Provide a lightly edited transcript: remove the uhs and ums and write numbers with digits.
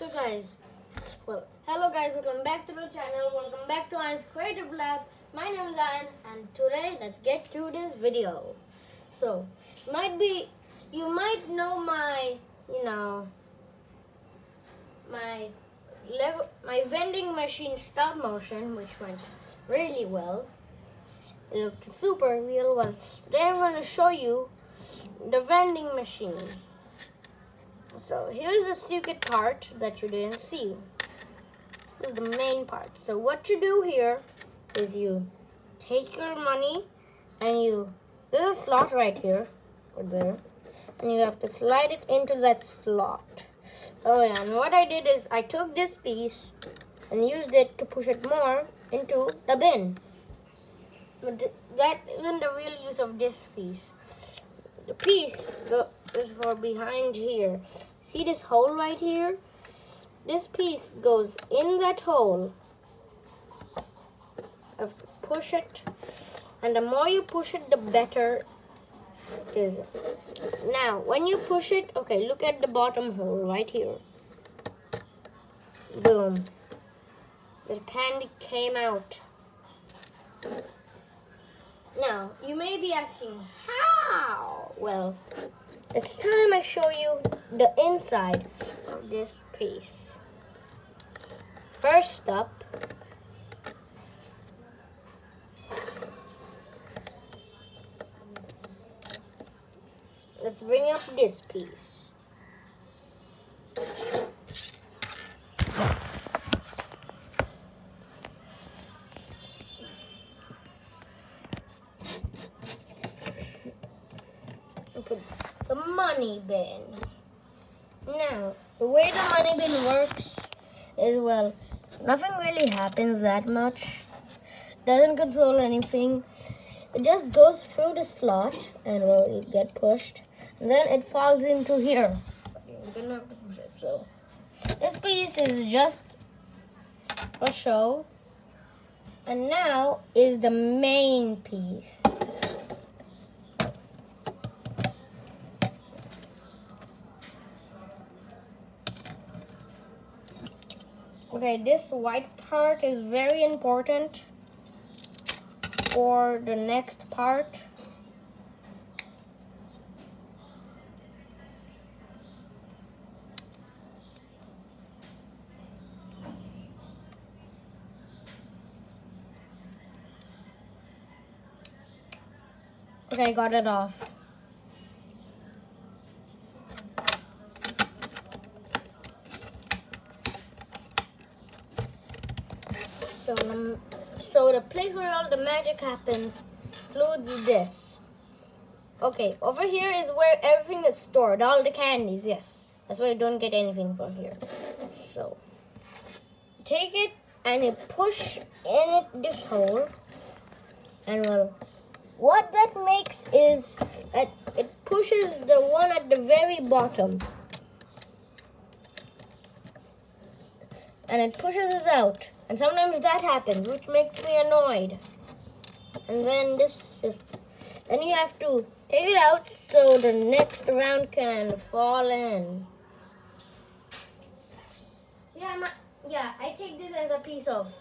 So guys, hello guys, welcome back to the channel, welcome back to Ian's Creative Lab. My name is Ian and today let's get to this video. So, you might know my vending machine stop motion, which went really well. It looked super real well. Today I'm going to show you the vending machine. So here's the secret part that you didn't see. This is the main part. So what you do here is you take your money and there's a slot right here or there, and you have to slide it into that slot. Oh yeah, and what I did is I took this piece and used it to push it more into the bin. But that isn't the real use of this piece. The piece is for behind here. See this hole right here? This piece goes in that hole. You have to push it, and the more you push it, the better it is. Now, when you push it, okay, look at the bottom hole right here. Boom. The candy came out. Now, you may be asking, how? Well, it's time I show you the inside of this piece. First up, let's bring up this piece. Put the money bin. Now, the way the money bin works is, well, nothing really happens that much. Doesn't control anything. It just goes through the slot and, well, you get pushed. And then it falls into here. You're gonna have to push it. So, this piece is just a show. And now is the main piece. Okay, this white part is very important for the next part. Okay, I got it off. So the place where all the magic happens includes this. Okay, over here is where everything is stored, all the candies, yes. That's why you don't get anything from here. So, take it and you push in this hole. And well, what that makes is that it pushes the one at the very bottom. And it pushes us out. And sometimes that happens, which makes me annoyed. And then then you have to take it out so the next round can fall in. Yeah, I take this as a piece of